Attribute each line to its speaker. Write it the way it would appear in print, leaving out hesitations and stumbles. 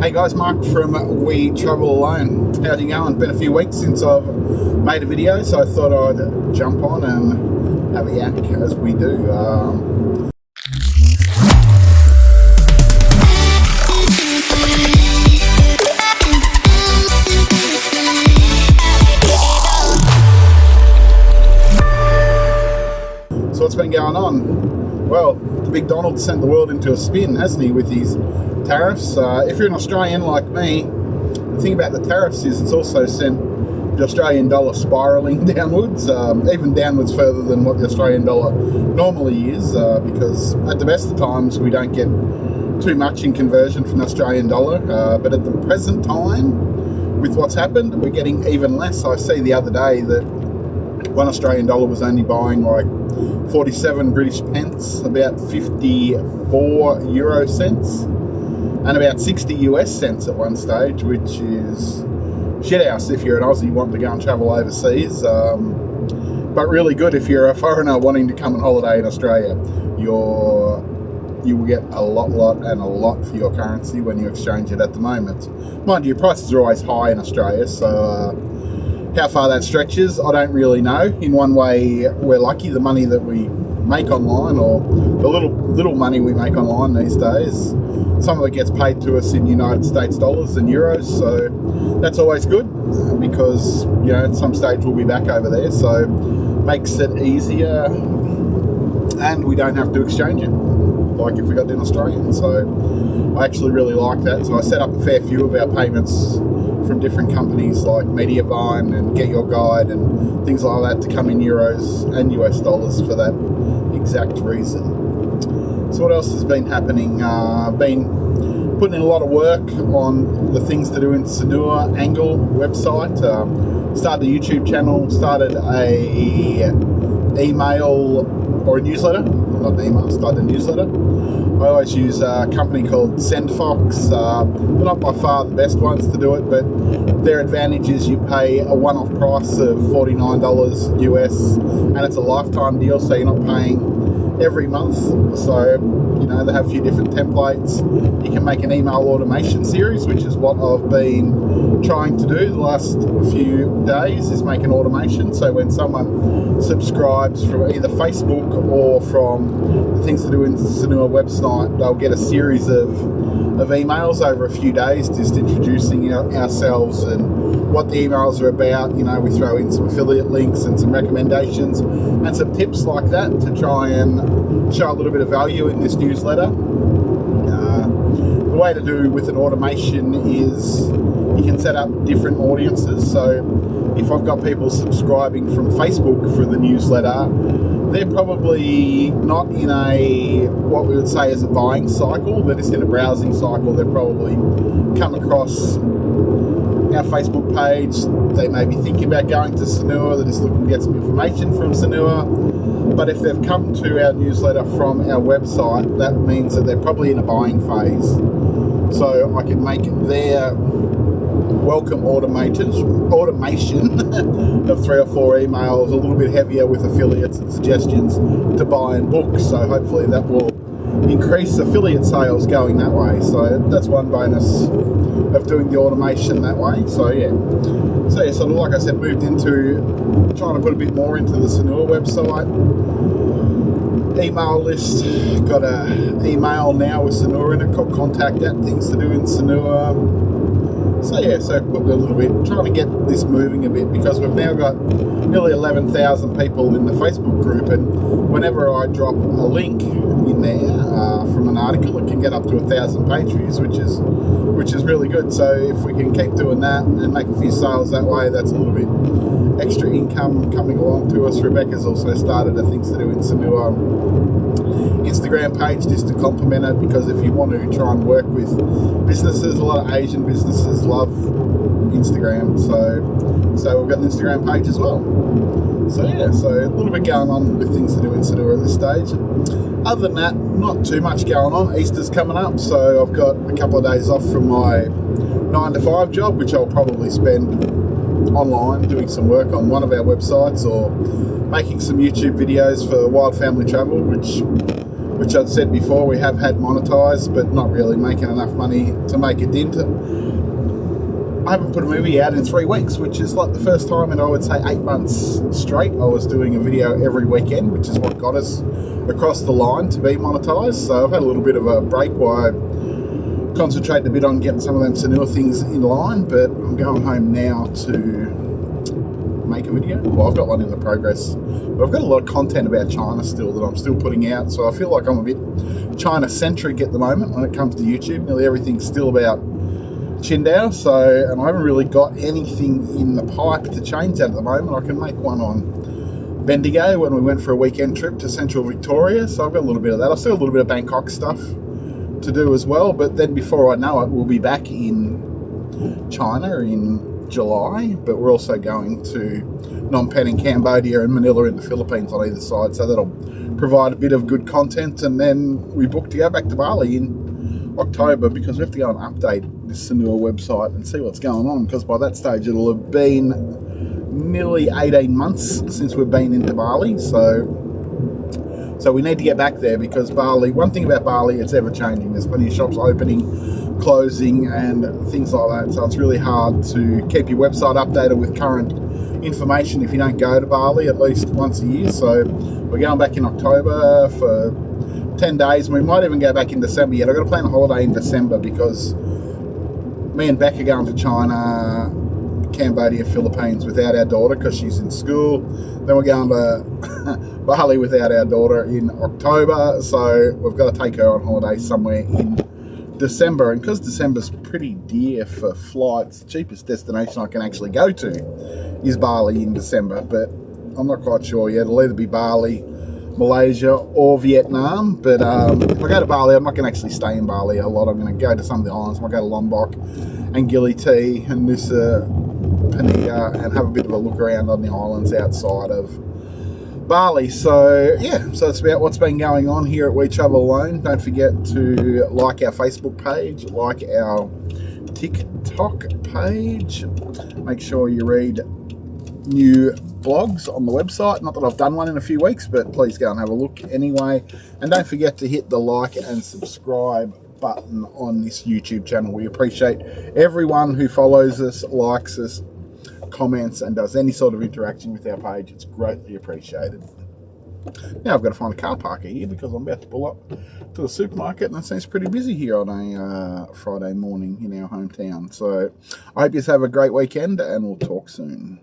Speaker 1: Hey guys, Mark from We Travel Alone. How's it going? Been a few weeks since I've made a video, so I thought I'd jump on and have a yak as we do. So what's been going on? Well, the big Donald sent the world into a spin, hasn't he, with his tariffs? If you're an Australian like me, the thing about the tariffs is it's also sent the Australian dollar spiralling downwards, even downwards further than what the Australian dollar normally is, because at the best of times we don't get too much in conversion from the Australian dollar, but at the present time, with what's happened, we're getting even less. I see the other day that one Australian dollar was only buying like 47 British pence, about 54 euro cents, and about 60 US cents at one stage, which is shithouse if you're an Aussie wanting to go and travel overseas, but really good if you're a foreigner wanting to come on holiday in Australia. You will get a lot for your currency when you exchange it at the moment. Mind you, prices are always high in Australia, so how far that stretches, I don't really know. In one way, we're lucky. The money that we make online, or the little money we make online these days, some of it gets paid to us in United States dollars and euros, so that's always good, because at some stage we'll be back over there, so makes it easier, and we don't have to exchange it like if we got in Australian. So I actually really like that. So I set up a fair few of our payments from different companies like Mediavine and Get Your Guide and things like that to come in euros and US dollars for that exact reason. So what else has been happening? Been putting in a lot of work on the things to do in Sanua Angle website. Started a YouTube channel, started a email or a newsletter. Not an email, started a newsletter. I always use a company called SendFox. They're not by far the best ones to do it, but their advantage is you pay a one-off price of $49 US, and it's a lifetime deal, so you're not paying every month. So they have a few different templates. You can make an email automation series, which is what I've been trying to do the last few days, is make an automation. So when someone subscribes from either Facebook or from the things to do in the Sanua website, they'll get a series of emails over a few days, just introducing ourselves and what the emails are about. We throw in some affiliate links and some recommendations and some tips like that to try and show a little bit of value in this newsletter. The way to do with an automation is you can set up different audiences. So if I've got people subscribing from Facebook for the newsletter, they're probably not in what we would say is a buying cycle, they're just in a browsing cycle. They've probably come across our Facebook page, they may be thinking about going to Sanua, they're just looking to get some information from Sanua. But if they've come to our newsletter from our website, that means that they're probably in a buying phase. So I can make their welcome automation of 3 or 4 emails a little bit heavier with affiliates and suggestions to buy and book. So hopefully that will increase affiliate sales going that way. So that's one bonus of doing the automation that way. So like I said, moved into trying to put a bit more into the Sanua website. Email list, got a email now with Sanua in it called Contact at Things to Do in Sanua. So putting a little bit, trying to get this moving a bit, because we've now got nearly 11,000 people in the Facebook group, and whenever I drop a link in there from an article, it can get up to 1,000 page views, which is really good. So if we can keep doing that and make a few sales that way, that's a little bit extra income coming along to us. Rebecca's also started a Things to Do in Sanua Instagram page just to complement it, because if you want to try and work with businesses, a lot of Asian businesses love Instagram, so we've got an Instagram page as well. So a little bit going on with Things to Do in Sanua at this stage. Other than that, not too much going on. Easter's coming up, so I've got a couple of days off from my 9 to 5 job, which I'll probably spend online doing some work on one of our websites or making some YouTube videos for Wild Family Travel, which which I'd said before, we have had monetized, but not really making enough money to make a dent. I haven't put a movie out in 3 weeks, which is like the first time in, I would say, 8 months straight. I was doing a video every weekend, which is what got us across the line to be monetized. So I've had a little bit of a break while I concentrate a bit on getting some of them Sanua things in line, but I'm going home now to make a video. Well, I've got one in the progress, but I've got a lot of content about China still that I'm still putting out, so I feel like I'm a bit China-centric at the moment when it comes to YouTube. Nearly everything's still about Qingdao, and I haven't really got anything in the pipe to change that at the moment. I can make one on Bendigo when we went for a weekend trip to central Victoria, so I've got a little bit of that. I've still got a little bit of Bangkok stuff to do as well, but then before I know it, we'll be back in China in July, but we're also going to Phnom Penh in Cambodia and Manila in the Philippines on either side, so that'll provide a bit of good content. And then we booked to go back to Bali in October because we have to go and update this Sanua website and see what's going on, because by that stage it'll have been nearly 18 months since we've been into Bali, so we need to get back there, because Bali, one thing about Bali, it's ever changing. There's plenty of shops opening, closing and things like that, so it's really hard to keep your website updated with current information if you don't go to Bali at least once a year. So we're going back in October for 10 days, and we might even go back in December yet. I've got to plan a holiday in December because me and Bec are going to China, Cambodia, Philippines without our daughter because she's in school. Then we're going to Bali without our daughter in October, so we've got to take her on holiday somewhere in December. And because December's pretty dear for flights, the cheapest destination I can actually go to is Bali in December, but I'm not quite sure yet. It'll either be Bali, Malaysia or Vietnam, but if I go to Bali, I'm not going to actually stay in Bali a lot. I'm going to go to some of the islands. I might go to Lombok and Gili T and Nusa Penida and have a bit of a look around on the islands outside of Bali. So yeah, so that's about what's been going on here at We Travel Alone. Don't forget to like our Facebook page, like our TikTok page. Make sure you read new blogs on the website. Not that I've done one in a few weeks, but please go and have a look anyway. And don't forget to hit the like and subscribe button on this YouTube channel. We appreciate everyone who follows us, likes us, comments and does any sort of interaction with our page. It's greatly appreciated. Now I've got to find a car parker here because I'm about to pull up to the supermarket and it seems pretty busy here on a Friday morning in our hometown. So I hope you have a great weekend and we'll talk soon.